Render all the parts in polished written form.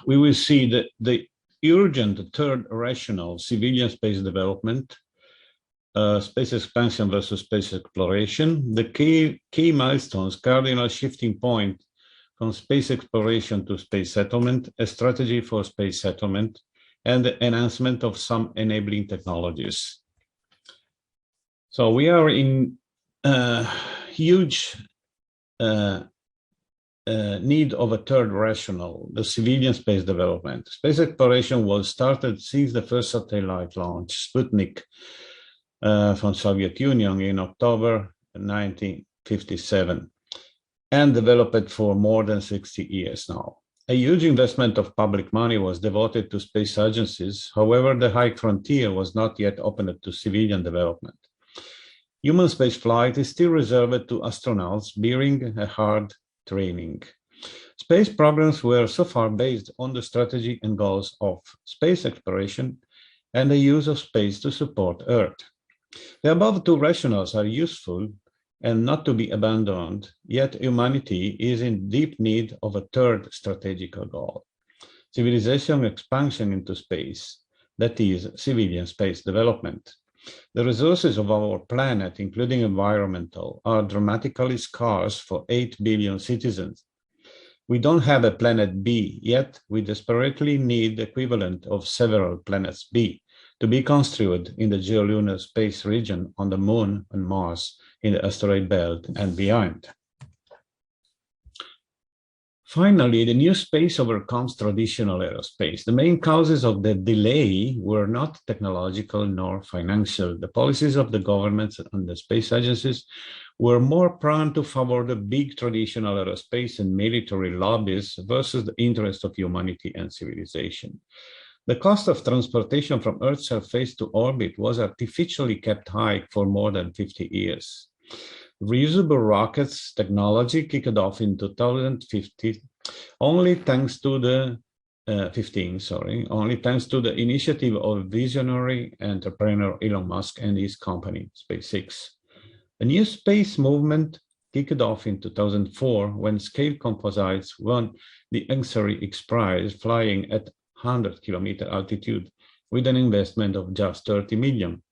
we will see that the urgent third rational, civilian space development, space expansion versus space exploration, the key milestones, cardinal shifting point from space exploration to space settlement, a strategy for space settlement, and the enhancement of some enabling technologies. So we are in huge need of a third rational, the civilian space development. Space exploration was started since the first satellite launch, Sputnik, from Soviet Union in October 1957, and developed for more than 60 years now. A huge investment of public money was devoted to space agencies. However, the high frontier was not yet opened to civilian development. Human spaceflight is still reserved to astronauts bearing a hard training. Space programs were so far based on the strategy and goals of space exploration and the use of space to support Earth. The above two rationales are useful and not to be abandoned, yet humanity is in deep need of a third strategical goal: civilization expansion into space, that is, civilian space development. The resources of our planet, including environmental, are dramatically scarce for 8 billion citizens. We don't have a planet B, yet we desperately need the equivalent of several planets B to be construed in the geolunar space region on the Moon and Mars, in the asteroid belt and beyond. Finally, the new space overcomes traditional aerospace. The main causes of the delay were not technological nor financial. The policies of the governments and the space agencies were more prone to favor the big traditional aerospace and military lobbies versus the interest of humanity and civilization. The cost of transportation from Earth's surface to orbit was artificially kept high for more than 50 years. Reusable rockets technology kicked off in 2015, only thanks to the initiative of visionary entrepreneur Elon Musk and his company, SpaceX. A new space movement kicked off in 2004 when Scale Composites won the EHRICKE'S prize, flying at 100-kilometer altitude with an investment of just 30 million.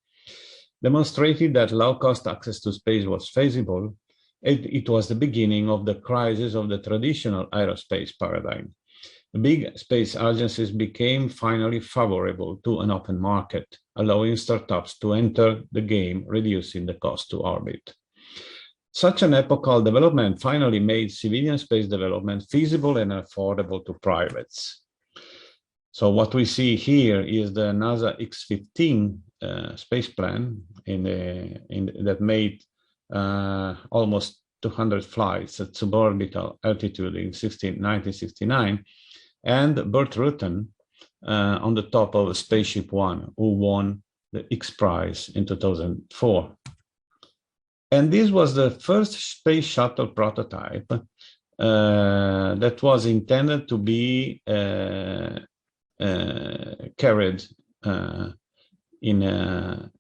Demonstrated that low-cost access to space was feasible, it was the beginning of the crisis of the traditional aerospace paradigm. The big space agencies became finally favorable to an open market, allowing startups to enter the game, reducing the cost to orbit. Such an epochal development finally made civilian space development feasible and affordable to privates. So what we see here is the NASA X-15 space plan that made almost 200 flights at suborbital altitude in 1969, and Burt Rutan on the top of Spaceship One, who won the X Prize in 2004. And this was the first space shuttle prototype that was intended to be carried in an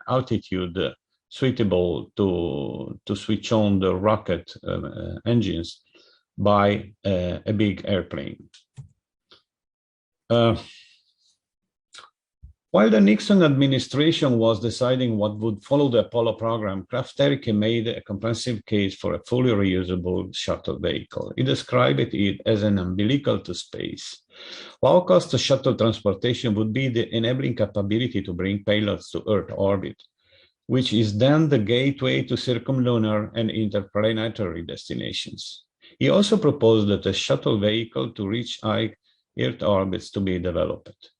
altitude suitable to switch on the rocket engines by a big airplane. While the Nixon administration was deciding what would follow the Apollo program, KRAFFT made a comprehensive case for a fully reusable shuttle vehicle. He described it as an umbilical to space. Low-cost shuttle transportation would be the enabling capability to bring payloads to Earth orbit, which is then the gateway to circumlunar and interplanetary destinations. He also proposed that a shuttle vehicle to reach high Earth orbits to be developed.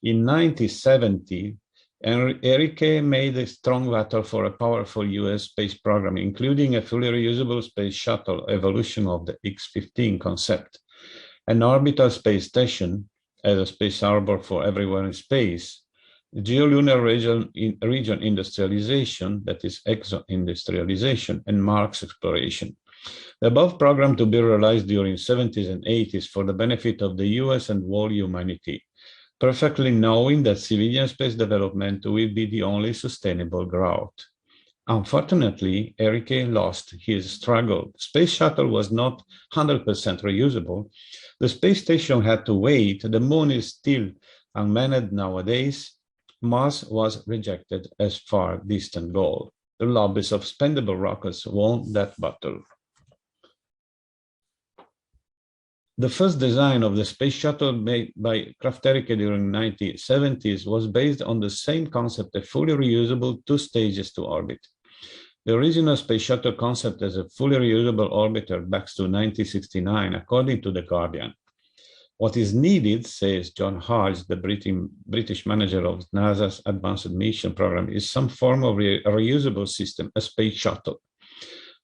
In 1970, EHRICKE made a strong battle for a powerful US space program, including a fully reusable space shuttle evolution of the X-15 concept, an orbital space station as a space harbor for everywhere in space, geolunar region industrialization, that is exo-industrialization, and Mars exploration. The above program to be realized during the 70s and 80s for the benefit of the US and world humanity, perfectly knowing that civilian space development will be the only sustainable growth. Unfortunately, EHRICKE lost his struggle. Space shuttle was not 100% reusable. The space station had to wait. The moon is still unmanned nowadays. Mars was rejected as far distant goal. The lobbies of spendable rockets won that battle. The first design of the space shuttle made by KRAFFT during the 1970s was based on the same concept, a fully reusable 2 stages to orbit. The original space shuttle concept as a fully reusable orbiter backs to 1969, according to The Guardian. What is needed, says John Hodge, the British manager of NASA's Advanced Mission Program, is some form of reusable system, a space shuttle.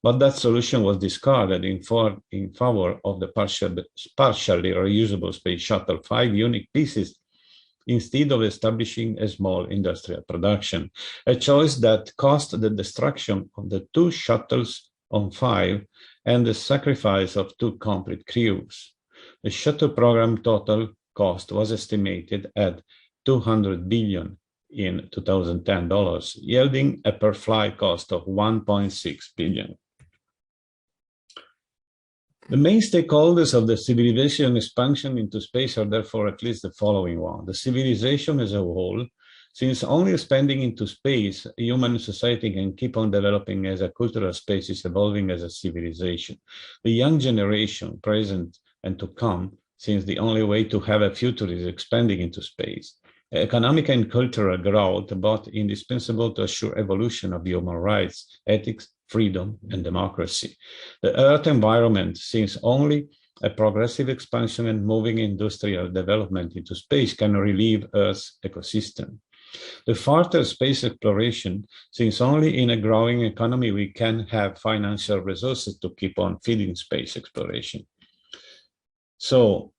But that solution was discarded in favor of the partially reusable space shuttle, 5 unique pieces, instead of establishing a small industrial production, a choice that cost the destruction of the 2 shuttles on 5 and the sacrifice of 2 complete crews. The shuttle program total cost was estimated at $200 billion in 2010 dollars, yielding a per flight cost of $1.6 billion. The main stakeholders of the civilization expansion into space are therefore at least the following one. The civilization as a whole, since only expanding into space, human society can keep on developing as a cultural space is evolving as a civilization. The young generation, present and to come, since the only way to have a future is expanding into space. Economic and cultural growth, both indispensable to assure evolution of human rights, ethics, freedom, and democracy. The Earth environment, since only a progressive expansion and moving industrial development into space can relieve Earth's ecosystem. The further space exploration, since only in a growing economy we can have financial resources to keep on feeding space exploration. So,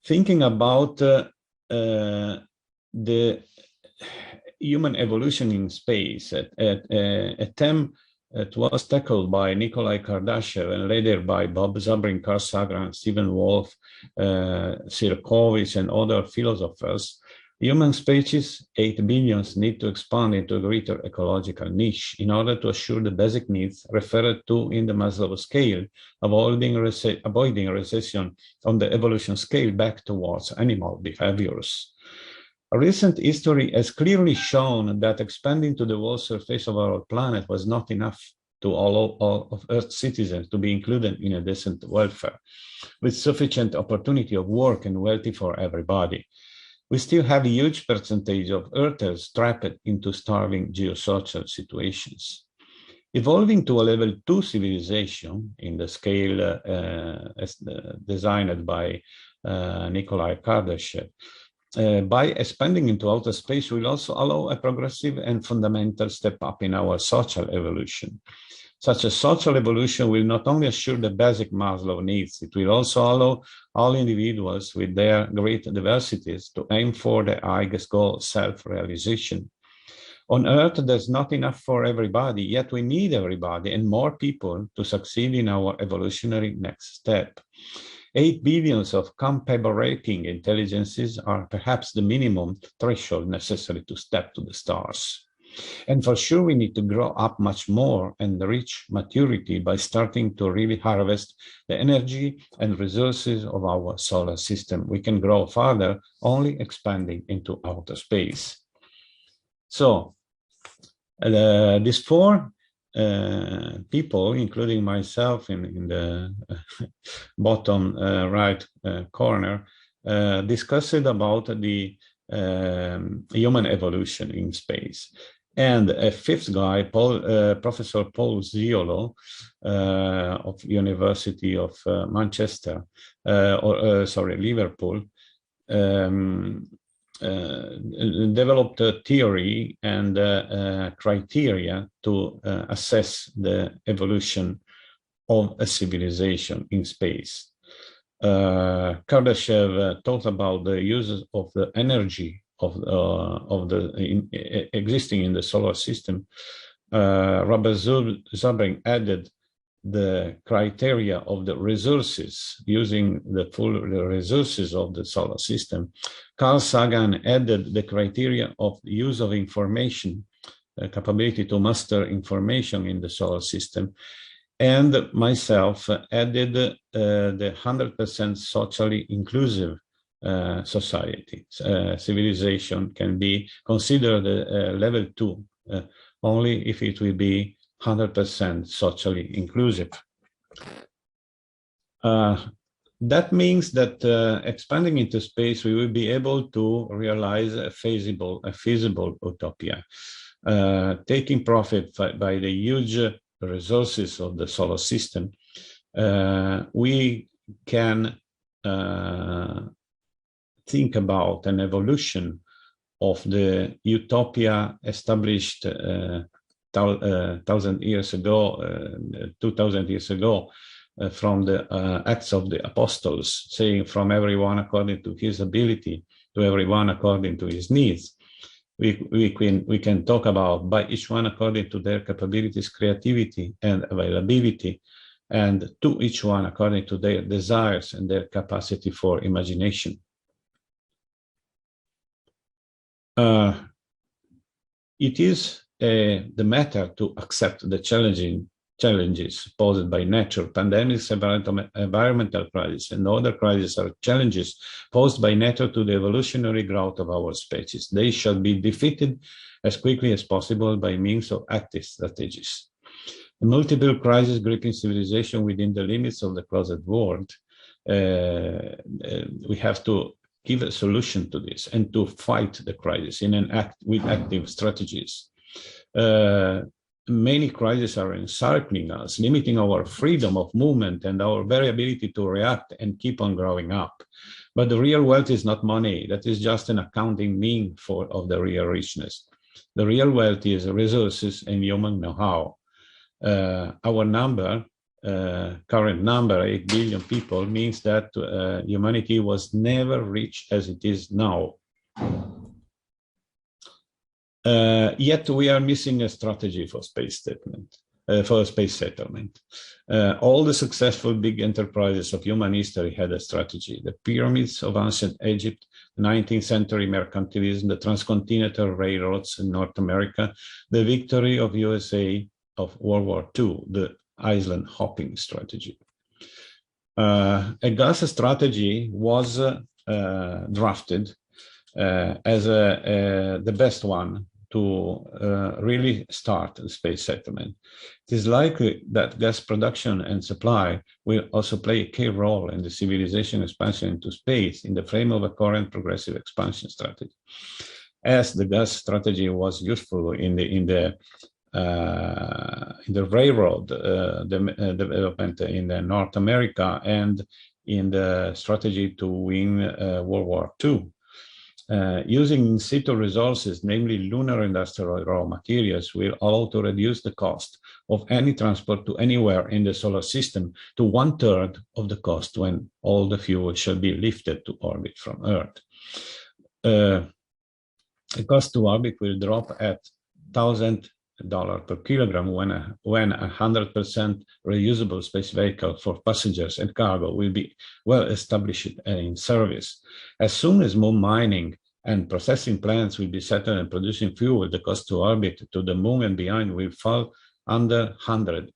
thinking about the human evolution in space, a theme that was tackled by Nikolai Kardashev and later by Bob Zabrin, Carl Sagan, Stephen Wolf, Sirkovich, and other philosophers. Human species, 8 billion, need to expand into a greater ecological niche in order to assure the basic needs referred to in the Maslow scale, avoiding recession on the evolution scale back towards animal behaviors. Recent history has clearly shown that expanding to the whole surface of our planet was not enough to allow all of Earth's citizens to be included in a decent welfare, with sufficient opportunity of work and wealth for everybody. We still have a huge percentage of Earthers trapped into starving geosocial situations. Evolving to a level 2 civilization in the scale designed by Nikolai Kardashev, by expanding into outer space will also allow a progressive and fundamental step up in our social evolution. Such a social evolution will not only assure the basic Maslow needs, it will also allow all individuals with their great diversities to aim for the highest goal, self-realization. On Earth, there's not enough for everybody, yet we need everybody and more people to succeed in our evolutionary next step. 8 billion of comparable-rating intelligences are perhaps the minimum threshold necessary to step to the stars. And for sure, we need to grow up much more and reach maturity by starting to really harvest the energy and resources of our solar system. We can grow further only expanding into outer space. So, these 4 people, including myself in the bottom right corner, discussed about the human evolution in space. And a 5th guy, Professor Paul Ziolo of University of Manchester, Liverpool, developed a theory and criteria to assess the evolution of a civilization in space. Kardashev talked about the uses of the energy existing in the solar system. Robert Zabrin added the criteria of the resources, using the full resources of the solar system. Carl Sagan added the criteria of the use of information capability to master information in the solar system, and myself added the 100% socially inclusive society. Civilization can be considered level 2 only if it will be 100% socially inclusive. That means that expanding into space, we will be able to realize a feasible utopia, taking profit by the huge resources of the solar system. We can think about an evolution of the utopia established 1,000 years ago, 2,000 years ago, from the Acts of the Apostles, saying from everyone according to his ability to everyone according to his needs. We can talk about by each one according to their capabilities, creativity, and availability, and to each one according to their desires and their capacity for imagination. It is the matter to accept the challenges posed by nature, pandemics, environmental crises, and other crises are challenges posed by nature to the evolutionary growth of our species. They shall be defeated as quickly as possible by means of active strategies. The multiple crises gripping civilization within the limits of the closed world, we have to give a solution to this and to fight the crisis with active strategies. Many crises are encircling us, limiting our freedom of movement and our very ability to react and keep on growing up. But the real wealth is not money. That is just an accounting mean of the real richness. The real wealth is resources and human know-how. Our number, current number, 8 billion people, means that humanity was never rich as it is now. Yet we are missing a strategy for space settlement. All the successful big enterprises of human history had a strategy. The pyramids of ancient Egypt, 19th century mercantilism, the transcontinental railroads in North America, the victory of USA of World War II, the island hopping strategy. A gas strategy was drafted as the best one to really start the space settlement. It is likely that gas production and supply will also play a key role in the civilization expansion into space in the frame of a current progressive expansion strategy. As the gas strategy was useful in the railroad development in North America and in the strategy to win World War II. Using in situ resources, namely lunar industrial raw materials, will allow to reduce the cost of any transport to anywhere in the solar system to 1/3 of the cost when all the fuel shall be lifted to orbit from Earth. The cost to orbit will drop at $1,000 per kilogram when 100% reusable space vehicle for passengers and cargo will be well established and in service. As soon as moon mining and processing plants will be settled and producing fuel, the cost to orbit to the moon and beyond will fall under $100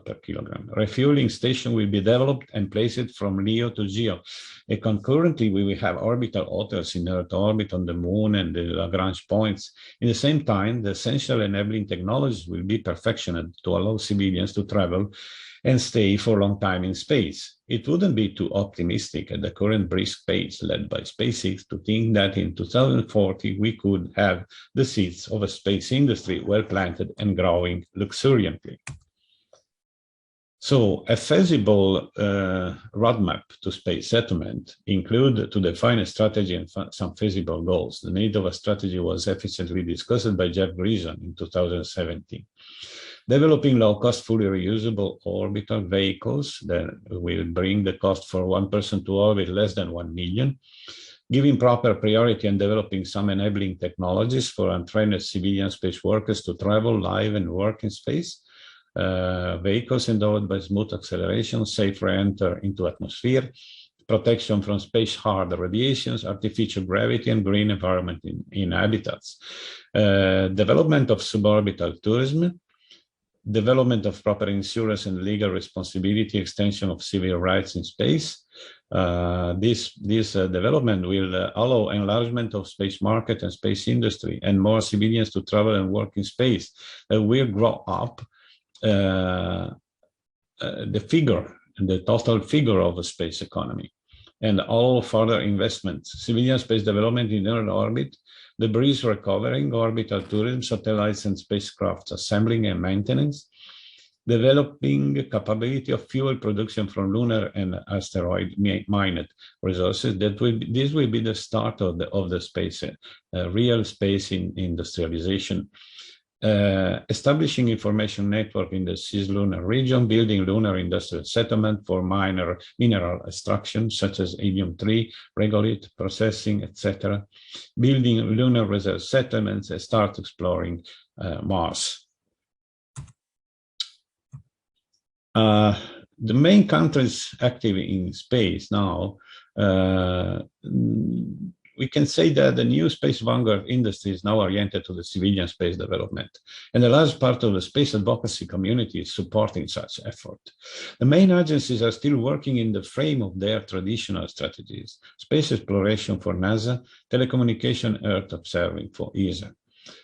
per kilogram. Refueling station will be developed and placed from LEO to GEO. And concurrently, we will have orbital hotels in Earth orbit on the moon and the Lagrange points. In the same time, the essential enabling technologies will be perfected to allow civilians to travel and stay for a long time in space. It wouldn't be too optimistic at the current brisk pace led by SpaceX to think that in 2040 we could have the seeds of a space industry well planted and growing luxuriantly. So a feasible roadmap to space settlement include to define a strategy and some feasible goals. The need of a strategy was efficiently discussed by Jeff Grison in 2017. Developing low-cost, fully reusable orbital vehicles that will bring the cost for one person to orbit less than 1 million. Giving proper priority and developing some enabling technologies for untrained civilian space workers to travel, live, and work in space. Vehicles endowed by smooth acceleration, safe re-enter into atmosphere, protection from space-hard radiations, artificial gravity, and green environment in habitats, development of suborbital tourism, development of proper insurance and legal responsibility, extension of civil rights in space. This development will allow enlargement of space market and space industry, and more civilians to travel and work in space. Will grow up the total figure of the space economy, and all further investments, civilian space development in Earth orbit, debris recovering, orbital tourism, satellites and spacecraft assembling and maintenance, developing capability of fuel production from lunar and asteroid mined resources. This will be the start of the space, real space industrialization. Establishing information network in the cislunar region, building lunar industrial settlement for mineral extraction such as helium-3, regolith, processing, etc. Building lunar reserve settlements and start exploring Mars. The main countries active in space now, we can say that the new space vanguard industry is now oriented to the civilian space development, and a large part of the space advocacy community is supporting such effort. The main agencies are still working in the frame of their traditional strategies: space exploration for NASA, telecommunication, Earth observing for ESA.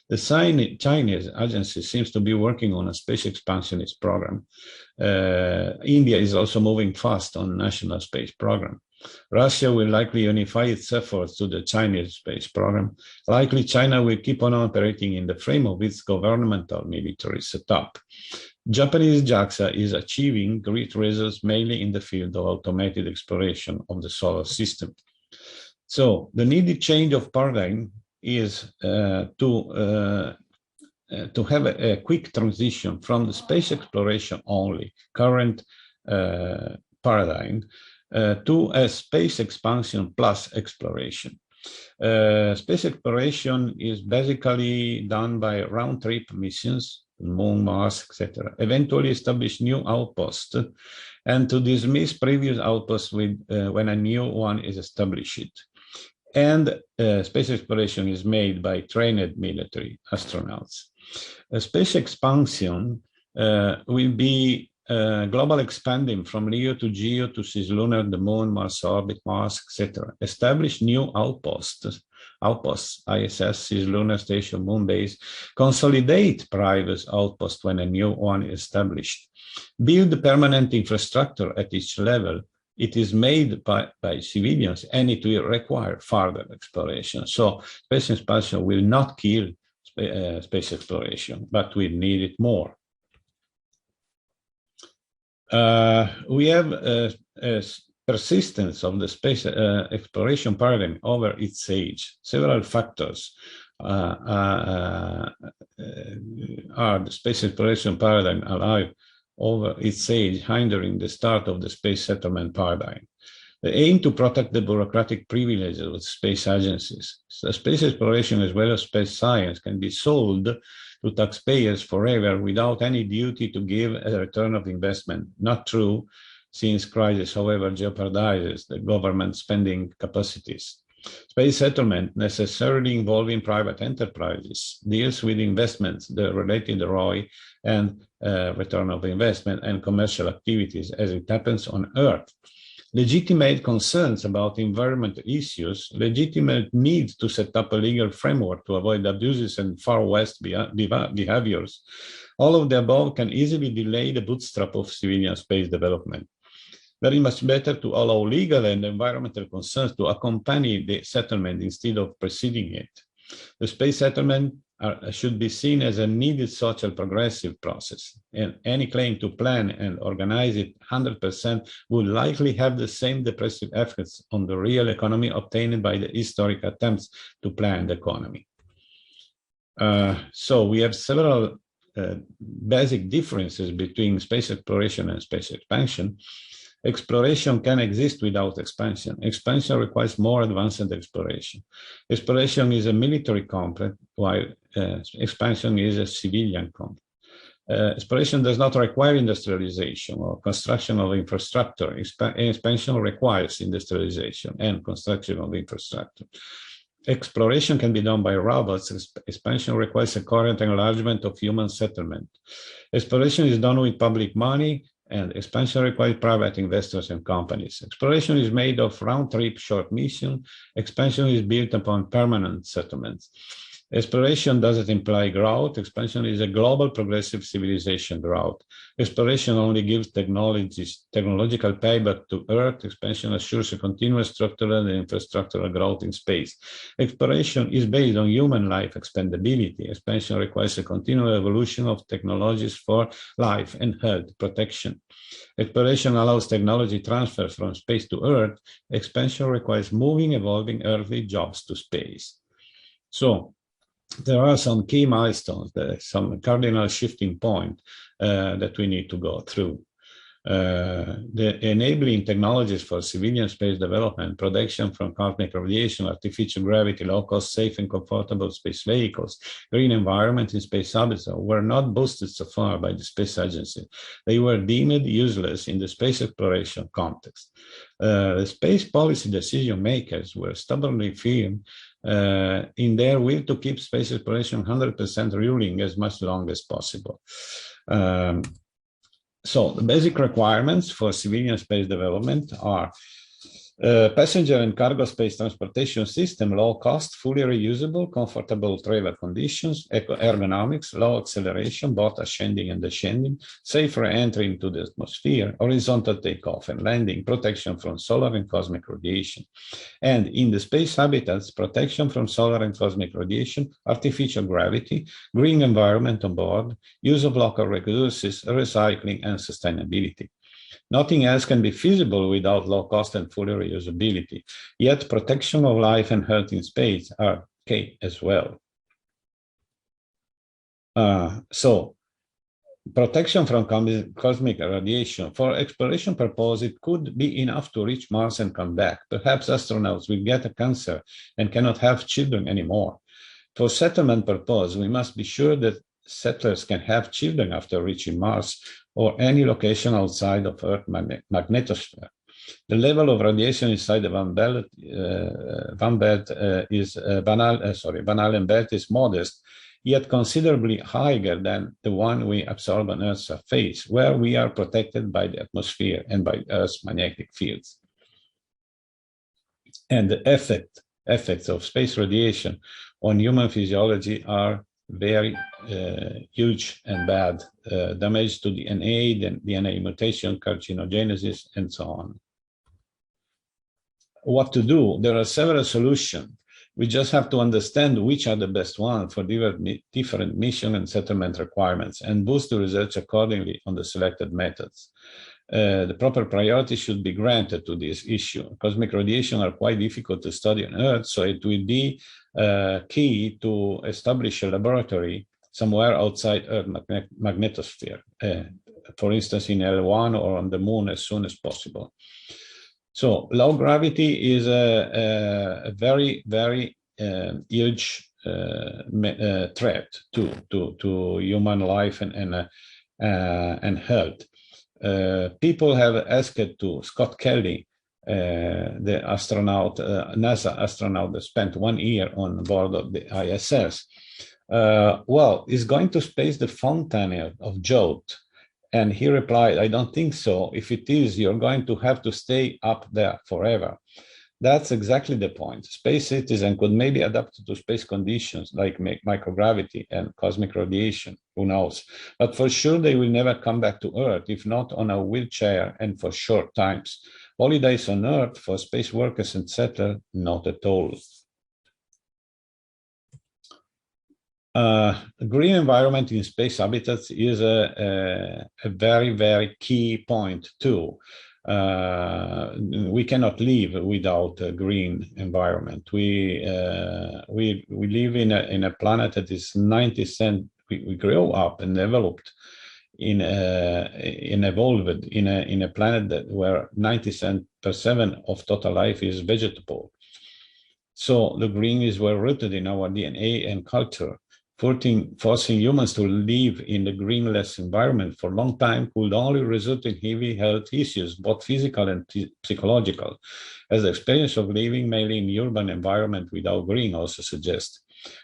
The Chinese agency seems to be working on a space expansionist program. India is also moving fast on national space program. Russia will likely unify its efforts to the Chinese space program. Likely China will keep on operating in the frame of its governmental military setup. Japanese JAXA is achieving great results mainly in the field of automated exploration of the solar system. So the needed change of paradigm is to have a quick transition from the space exploration only, current paradigm, to a space expansion plus exploration. Space exploration is basically done by round-trip missions, Moon, Mars, etc. Eventually establish new outposts, and to dismiss previous outposts when a new one is established. And space exploration is made by trained military astronauts. Space expansion will be global expanding from LEO to GEO to cislunar, the Moon, Mars orbit, Mars, etc. Establish new outposts, ISS, cislunar station, Moon base. Consolidate private outposts when a new one is established. Build permanent infrastructure at each level. It is made by civilians, and it will require further exploration. So space expansion will not kill space exploration, but we need it more. We have a persistence of the space exploration paradigm over its age. Several factors are the space exploration paradigm alive over its age, hindering the start of the space settlement paradigm. The aim to protect the bureaucratic privileges of space agencies. So space exploration as well as space science can be sold to taxpayers forever without any duty to give a return of investment. Not true, since crisis, however, jeopardizes the government spending capacities. Space settlement, necessarily involving private enterprises, deals with investments, the related ROI and return of investment, and commercial activities as it happens on Earth. Legitimate concerns about environmental issues, legitimate need to set up a legal framework to avoid abuses and far west behaviors. All of the above can easily delay the bootstrap of civilian space development. Very much better to allow legal and environmental concerns to accompany the settlement instead of preceding it. The space settlement should be seen as a needed social progressive process, and any claim to plan and organize it 100% would likely have the same depressive effects on the real economy obtained by the historic attempts to plan the economy. So we have several basic differences between space exploration and space expansion. Exploration can exist without expansion. Expansion requires more advanced exploration. Exploration is a military conflict, while expansion is a civilian conflict. Exploration does not require industrialization or construction of infrastructure. Expansion requires industrialization and construction of infrastructure. Exploration can be done by robots. Expansion requires a current enlargement of human settlement. Exploration is done with public money, and expansion requires private investors and companies. Exploration is made of round-trip short mission. Expansion is built upon permanent settlements. Exploration doesn't imply growth. Expansion is a global progressive civilization growth. Exploration only gives technological payback to Earth. Expansion assures a continuous structural and infrastructural growth in space. Exploration is based on human life expandability. Expansion requires a continual evolution of technologies for life and health protection. Exploration allows technology transfer from space to Earth. Expansion requires moving, evolving earthly jobs to space. So, there are some key milestones, some cardinal shifting point that we need to go through. The enabling technologies for civilian space development, protection from cosmic radiation, artificial gravity, low-cost, safe and comfortable space vehicles, green environment in space habitat were not boosted so far by the Space Agency. They were deemed useless in the space exploration context. The space policy decision makers were stubbornly firm in their will to keep space exploration 100% ruling as much long as possible. So the basic requirements for civilian space development are passenger and cargo space transportation system, low cost, fully reusable, comfortable travel conditions, ergonomics, low acceleration, both ascending and descending, safe re-entry into the atmosphere, horizontal takeoff and landing, protection from solar and cosmic radiation. And in the space habitats, protection from solar and cosmic radiation, artificial gravity, green environment on board, use of local resources, recycling, and sustainability. Nothing else can be feasible without low cost and full reusability. Yet protection of life and health in space are key as well. So protection from cosmic radiation. For exploration purpose, it could be enough to reach Mars and come back. Perhaps astronauts will get a cancer and cannot have children anymore. For settlement purpose, we must be sure that settlers can have children after reaching Mars or any location outside of Earth's magnetosphere. The level of radiation inside the Van Allen belt is modest, yet considerably higher than the one we absorb on Earth's surface, where we are protected by the atmosphere and by Earth's magnetic fields. And the effects of space radiation on human physiology are very huge and bad, damage to DNA, DNA mutation, carcinogenesis, and so on. What to do? There are several solutions. We just have to understand which are the best ones for different mission and settlement requirements and boost the research accordingly on the selected methods. The proper priority should be granted to this issue. Cosmic radiation are quite difficult to study on Earth, so it will be key to establish a laboratory somewhere outside Earth's magnetosphere, for instance, in L1 or on the Moon as soon as possible. So low gravity is a very, very huge threat to human life and health. People have asked to Scott Kelly, the astronaut, NASA astronaut that spent 1 year on board of the ISS. Well, is going to space the fountain of Jove? And he replied, I don't think so. If it is, you're going to have to stay up there forever. That's exactly the point. Space citizen could maybe adapt to space conditions like microgravity and cosmic radiation, who knows? But for sure, they will never come back to Earth, if not on a wheelchair and for short times. Holidays on Earth for space workers and settlers, not at all. Green environment in space habitats is a very, very key point too. We cannot live without a green environment. We live in a planet that is 90%. We grow up and developed in a planet that where 97% of total life is vegetable. So the green is well rooted in our DNA and culture. forcing humans to live in the greenless environment for a long time could only result in heavy health issues, both physical and psychological, as the experience of living mainly in urban environment without green also suggests.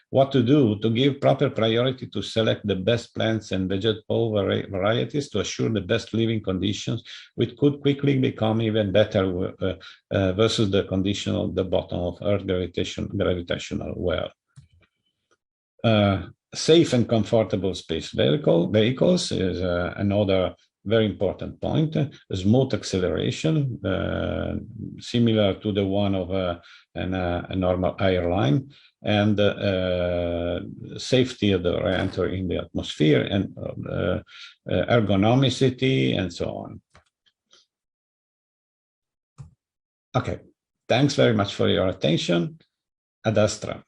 What to do? To give proper priority to select the best plants and vegetable varieties to assure the best living conditions, which could quickly become even better versus the condition of the bottom of Earth gravitational well. Safe and comfortable space vehicles is another very important point. A smooth acceleration, similar to the one of a normal airline, and safety of the re-entry in the atmosphere, and ergonomicity, and so on. Okay, thanks very much for your attention. Ad Astra.